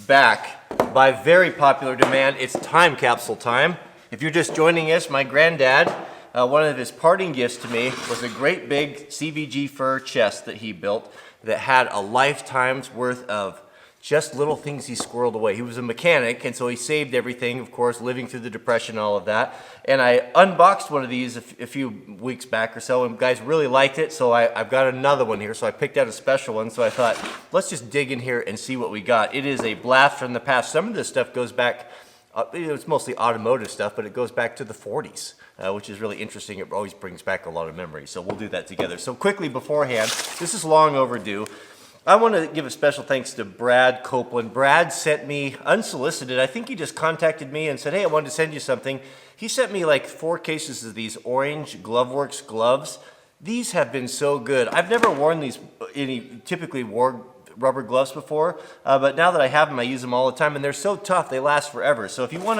back by very popular demand. It's time capsule time. If you're just joining us, my granddad, one of his parting gifts to me was a great big CVG fur chest that he built that had a lifetime's worth of just little things he squirreled away. He was a mechanic, and so he saved everything, of course, living through the Depression and all of that. And I unboxed one of these a few weeks back or so, and guys really liked it, so I've got another one here. So I picked out a special one, so I thought, let's just dig in here and see what we got. It is a blast from the past. Some of this stuff goes back, it's mostly automotive stuff, but it goes back to the 40s. Which is really interesting. It always brings back a lot of memories. So we'll do that together. So quickly beforehand, this is long overdue. I want to give a special thanks to Brad Copeland. Brad sent me unsolicited. I think he just contacted me and said, hey, I wanted to send you something. He sent me like 4 cases of these orange Gloveworks gloves. These have been so good. I've never worn these, typically wore rubber gloves before, but now that I have them, I use them all the time, and they're so tough, they last forever. So if you want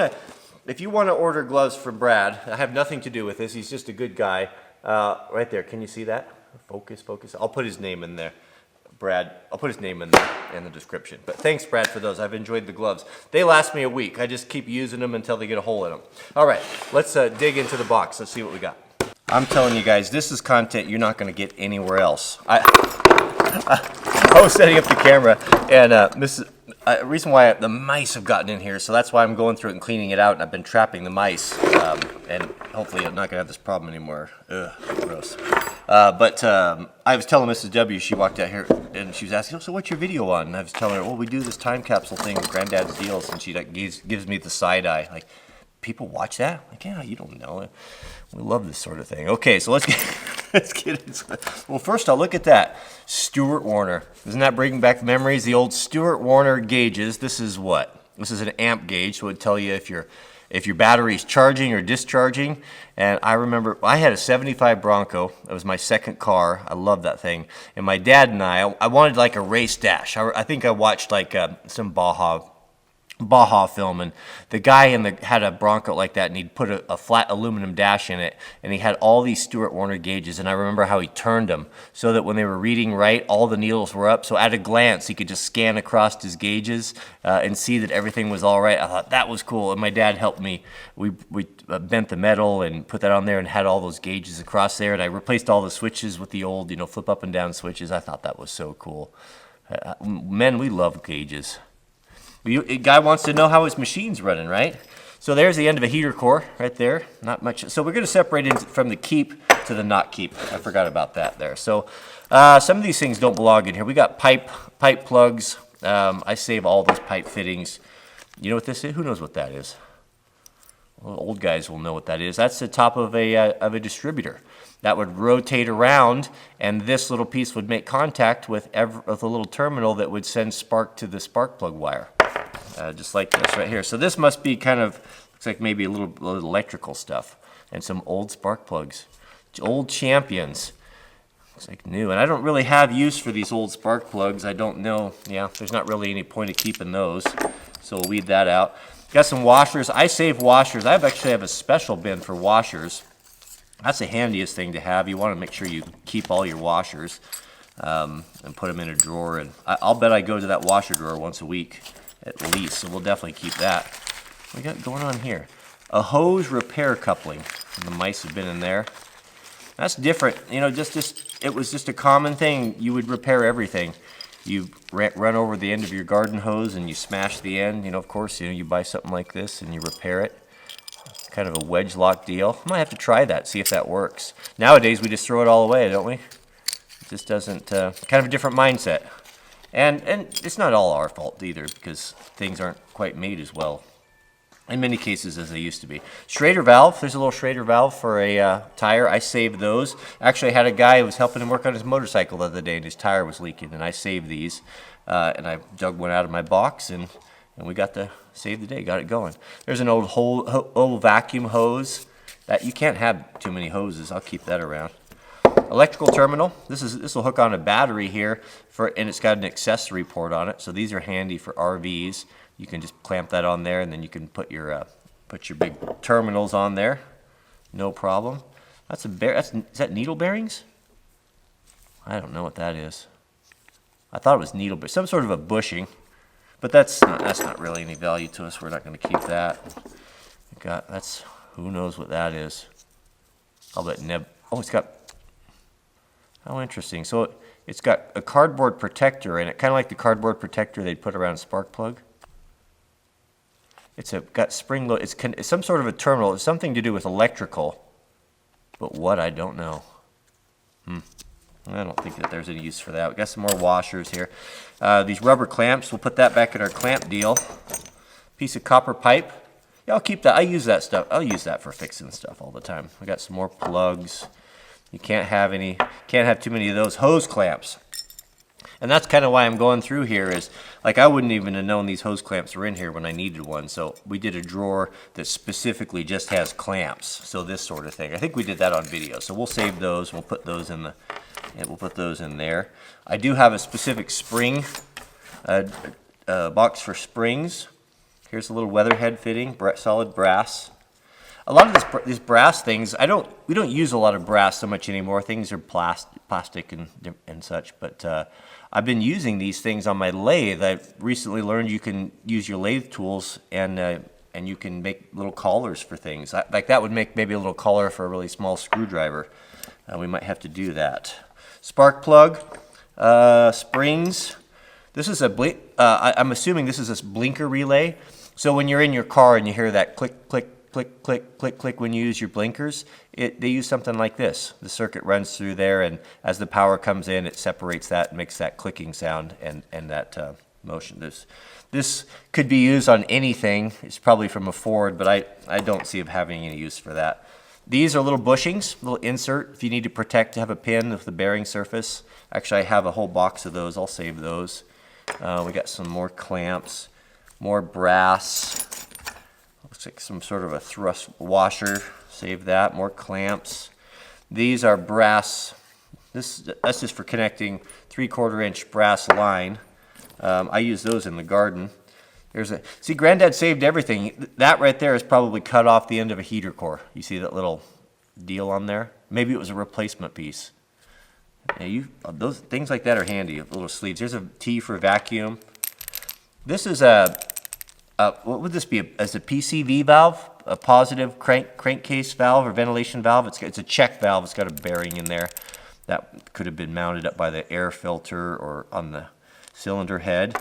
to order gloves from Brad, I have nothing to do with this. He's just a good guy. Right there, can you see that? Focus. I'll put his name in there. Brad, I'll put his name in the description. But thanks, Brad, for those. I've enjoyed the gloves. They last me a week. I just keep using them until they get a hole in them. All right, let's dig into the box. Let's see what we got. I'm telling you guys, this is content you're not going to get anywhere else. I was setting up the camera, and this is the reason why the mice have gotten in here, so that's why I'm going through it and cleaning it out, and I've been trapping the mice, and hopefully I'm not going to have this problem anymore. Ugh, gross. But I was telling Mrs. W, she walked out here, and she was asking, so what's your video on? And I was telling her, well, we do this time capsule thing with Granddad's Deals, and she like gives me the side eye, like, people watch that? Like, yeah, you don't know. We love this sort of thing. Okay, so let's get into it. Well, first I'll look at that. Stuart Warner. Doesn't that bring back memories? The old Stuart Warner gauges. This is what? This is an amp gauge, so it would tell you if your battery's charging or discharging. And I remember I had a 75 Bronco. That was my second car. I love that thing. And my dad and I wanted like a race dash. I think I watched like some Baja film, and the guy had a Bronco like that, and he'd put a flat aluminum dash in it, and he had all these Stuart Warner gauges, and I remember how he turned them so that when they were reading right, all the needles were up, so at a glance he could just scan across his gauges and see that everything was all right. I thought that was cool, and my dad helped me. We bent the metal and put that on there and had all those gauges across there, and I replaced all the switches with the old, flip up and down switches. I thought that was so cool. Men, we love gauges. A guy wants to know how his machine's running, right? So there's the end of a heater core right there. Not much. So we're going to separate it from the keep to the not keep. I forgot about that there. So some of these things don't belong in here. We got pipe plugs. I save all those pipe fittings. You know what this is? Who knows what that is? Well, old guys will know what that is. That's the top of a distributor. That would rotate around, and this little piece would make contact with a little terminal that would send spark to the spark plug wire. Just like this right here. So this must be kind of, looks like maybe a little electrical stuff. And some old spark plugs. Old champions. Looks like new. And I don't really have use for these old spark plugs. I don't know. Yeah, there's not really any point of keeping those. So we'll weed that out. Got some washers. I save washers. I actually have a special bin for washers. That's the handiest thing to have. You want to make sure you keep all your washers and put them in a drawer. And I'll bet I go to that washer drawer once a week at least, so we'll definitely keep that. What we got going on here? A hose repair coupling. The mice have been in there. That's different. It was just a common thing. You would repair everything. You run over the end of your garden hose and you smash the end. Of course, you buy something like this and you repair it. Kind of a wedge lock deal. I might have to try that, see if that works. Nowadays, we just throw it all away, don't we? It just doesn't, kind of a different mindset. And it's not all our fault either, because things aren't quite made as well in many cases as they used to be. Schrader valve, there's a little Schrader valve for a tire. I saved those. Actually, I had a guy who was helping him work on his motorcycle the other day, and his tire was leaking, and I saved these. And I dug one out of my box, and we got to save the day, got it going. There's an old vacuum hose. That you can't have too many hoses. I'll keep that around. Electrical terminal. This will hook on a battery here, and it's got an accessory port on it. So these are handy for RVs. You can just clamp that on there, and then you can put your big terminals on there. No problem. Is that needle bearings? I don't know what that is. I thought it was needle, but some sort of a bushing. But that's not really any value to us. We're not going to keep that. Who knows what that is. I'll bet oh, it's got, how interesting. So it's got a cardboard protector in it, kind of like the cardboard protector they'd put around a spark plug. Got spring load. It's some sort of a terminal. It's something to do with electrical, but what, I don't know. I don't think that there's any use for that. We got some more washers here. These rubber clamps, we'll put that back in our clamp deal. Piece of copper pipe. Yeah, I'll keep that. I use that stuff. I'll use that for fixing stuff all the time. We got some more plugs. You can't have too many of those hose clamps. And that's kind of why I'm going through here is, like, I wouldn't even have known these hose clamps were in here when I needed one. So we did a drawer that specifically just has clamps. So this sort of thing. I think we did that on video. So we'll save those. We'll put those in there. I do have a specific spring box for springs. Here's a little weatherhead fitting, solid brass. A lot of these brass things, we don't use a lot of brass so much anymore. Things are plastic and such, but I've been using these things on my lathe. I've recently learned you can use your lathe tools and you can make little collars for things. Like that would make maybe a little collar for a really small screwdriver. We might have to do that. Spark plug, springs. This is I'm assuming this is a blinker relay. So when you're in your car and you hear that click, click, click, click, click, click when you use your blinkers, they use something like this. The circuit runs through there, and as the power comes in, it separates that and makes that clicking sound and that motion. This could be used on anything. It's probably from a Ford, but I don't see it having any use for that. These are little bushings, little insert if you need to have a pin with the bearing surface. Actually, I have a whole box of those. I'll save those. We got some more clamps, more brass. Looks like some sort of a thrust washer. Save that. More clamps. These are brass. That's just for connecting 3/4 inch brass line. I use those in the garden. See, Granddad saved everything. That right there is probably cut off the end of a heater core. You see that little deal on there? Maybe it was a replacement piece. Those things like that are handy. Little sleeves. There's a T for vacuum. This is what would this be? As a PCV valve, a positive crankcase valve or ventilation valve. It's a check valve. It's got a bearing in there. That could have been mounted up by the air filter or on the cylinder head.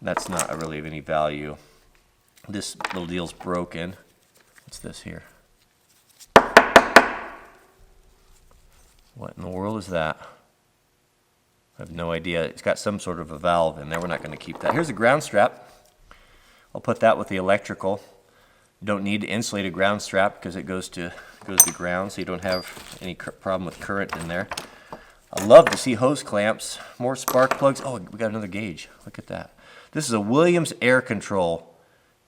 That's not really of any value. This little deal's broken. What's this here? What in the world is that? I have no idea. It's got some sort of a valve in there. We're not going to keep that. Here's a ground strap. I'll put that with the electrical. You don't need to insulate a ground strap because it goes to ground, so you don't have any problem with current in there. I love to see hose clamps. More spark plugs. Oh, we got another gauge. Look at that. This is a Williams Air Control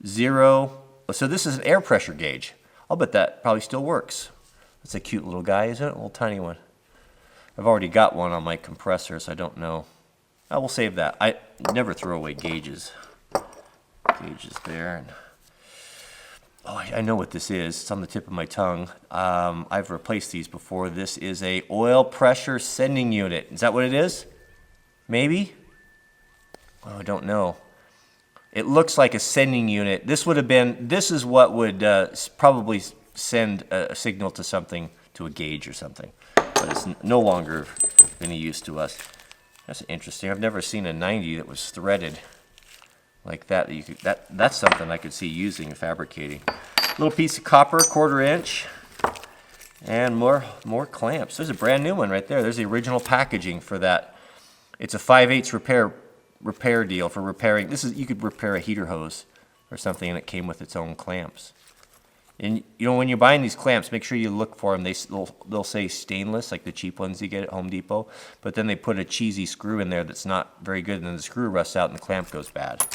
0. So this is an air pressure gauge. I'll bet that probably still works. That's a cute little guy, isn't it? A little tiny one. I've already got one on my compressor, so I don't know. I will save that. I never throw away gauges. Gauges there. Oh, I know what this is. It's on the tip of my tongue. I've replaced these before. This is a oil pressure sending unit. Is that what it is? Maybe? Oh, I don't know. It looks like a sending unit. This is what would probably send a signal to something, to a gauge or something. But it's no longer of any use to us. That's interesting. I've never seen a 90 that was threaded like that. That's something I could see using and fabricating. Little piece of copper, 1/4 inch, and more clamps. There's a brand new one right there. There's the original packaging for that. It's a 5/8 repair deal for repairing. You could repair a heater hose or something, and it came with its own clamps. And when you're buying these clamps, make sure you look for them. They'll say stainless, like the cheap ones you get at Home Depot, but then they put a cheesy screw in there that's not very good, and then the screw rusts out and the clamp goes bad.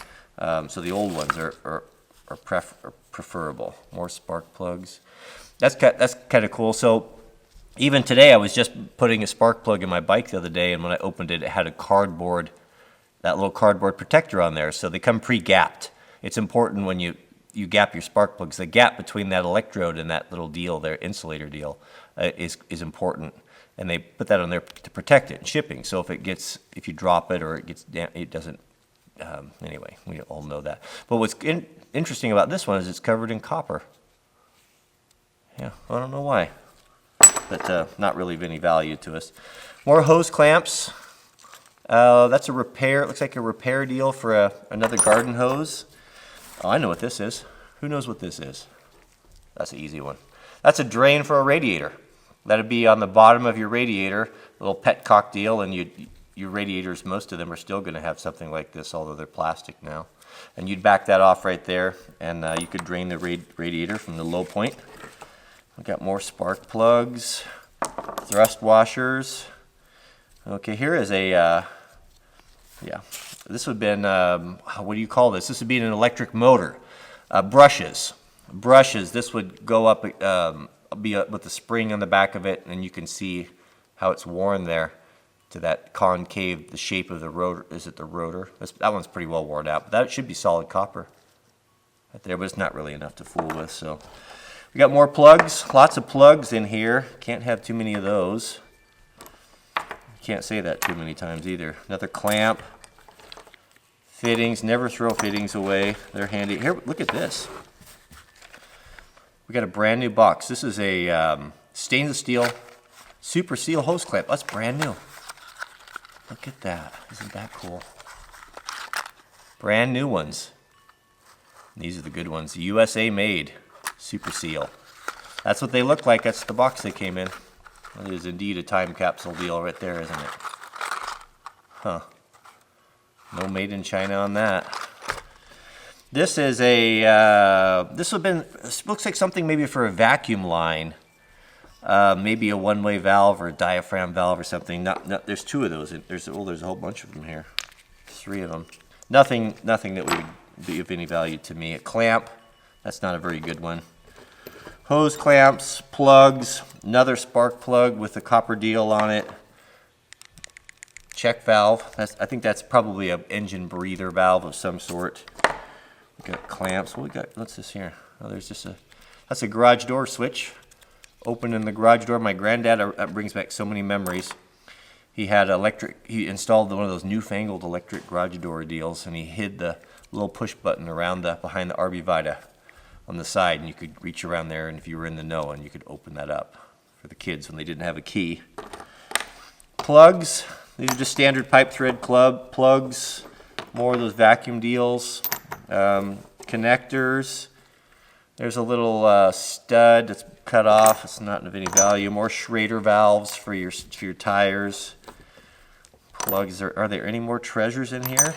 So the old ones are preferable. More spark plugs. That's kind of cool. So even today, I was just putting a spark plug in my bike the other day, and when I opened it, it had that little cardboard protector on there. So they come pre-gapped. It's important when you gap your spark plugs. The gap between that electrode and that little deal, their insulator deal, is important, and they put that on there to protect it in shipping. So if you drop it or it doesn't anyway, we all know that. But what's interesting about this one is it's covered in copper. Yeah, I don't know why, but not really of any value to us. More hose clamps. That's a repair. It looks like a repair deal for another garden hose. Oh, I know what this is. Who knows what this is? That's an easy one. That's a drain for a radiator. That'd be on the bottom of your radiator, a little petcock deal, and your radiators, most of them are still going to have something like this, although they're plastic now. And you'd back that off right there, and you could drain the radiator from the low point. We've got more spark plugs, thrust washers. Okay, here is a, this would have been, what do you call this? This would be an electric motor. Brushes. This would go up, be with the spring on the back of it, and you can see how it's worn there to that concave, the shape of the rotor. Is it the rotor? That one's pretty well worn out, but that should be solid copper right there, but it's not really enough to fool with. So we got more plugs, lots of plugs in here. Can't have too many of those. Can't say that too many times either. Another clamp. Fittings, never throw fittings away. They're handy. Here, look at this. We got a brand new box. This is a stainless steel super seal hose clamp. That's brand new. Look at that. Isn't that cool? Brand new ones. These are the good ones. USA made super seal. That's what they look like. That's the box they came in. That is indeed a time capsule deal right there, isn't it? Huh. No made in China on that. This is a, this looks like something maybe for a vacuum line. Maybe a one-way valve or a diaphragm valve or something. There's two of those. There's a whole bunch of them here. 3 of them. Nothing that would be of any value to me. A clamp. That's not a very good one. Hose clamps, plugs, another spark plug with a copper deal on it. Check valve. I think that's probably an engine breather valve of some sort. We got clamps. What we got? What's this here? Oh, there's just that's a garage door switch. Opening the garage door. My granddad, that brings back so many memories. He had he installed one of those newfangled electric garage door deals, and he hid the little push button around behind the RB Vita on the side, and you could reach around there, and if you were in the know, and you could open that up for the kids when they didn't have a key. Plugs. These are just standard pipe thread plugs. More of those vacuum deals. Connectors. There's a little stud that's cut off. It's not of any value. More Schrader valves for your tires. Plugs. Are there any more treasures in here?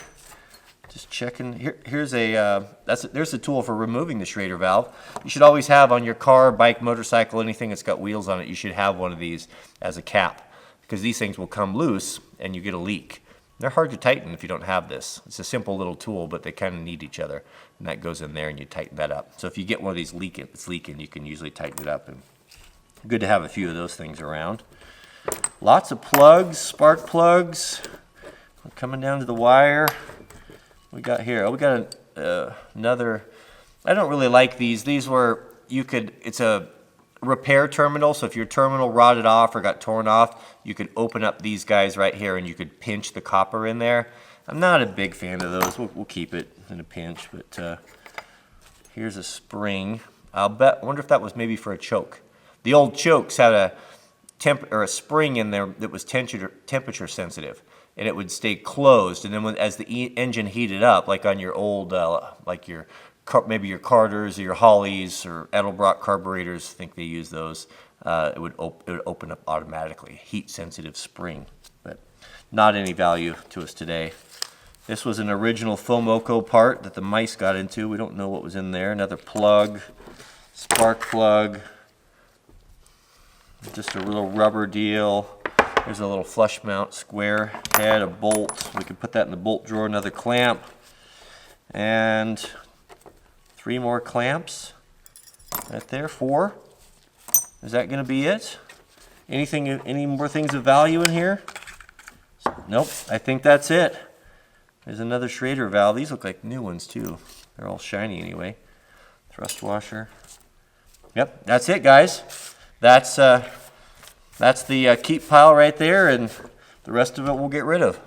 Just checking. There's the tool for removing the Schrader valve. You should always have on your car, bike, motorcycle, anything that's got wheels on it, you should have one of these as a cap, because these things will come loose and you get a leak. They're hard to tighten if you don't have this. It's a simple little tool, but they kind of need each other, and that goes in there and you tighten that up. So if you get one of these it's leaking, you can usually tighten it up, and good to have a few of those things around. Lots of plugs, spark plugs. We're coming down to the wire. We got here. Oh, we got another. I don't really like these. These were, it's a repair terminal. So if your terminal rotted off or got torn off, you could open up these guys right here and you could pinch the copper in there. I'm not a big fan of those. We'll keep it in a pinch, but here's a spring. Wonder if that was maybe for a choke. The old chokes had a spring in there that was temperature sensitive, and it would stay closed. And then as the engine heated up, like on your old, maybe your Carters or your Holleys or Edelbrock carburetors, I think they use those, it would open up automatically. Heat-sensitive spring, but not any value to us today. This was an original Fomoco part that the mice got into. We don't know what was in there. Another plug, spark plug, just a little rubber deal. There's a little flush mount square head, a bolt. We could put that in the bolt drawer. Another clamp, and 3 more clamps right there. 4. Is that going to be it? Any more things of value in here? Nope. I think that's it. There's another Schrader valve. These look like new ones too. They're all shiny anyway. Thrust washer. Yep, that's it, guys. That's the keep pile right there, and the rest of it we'll get rid of.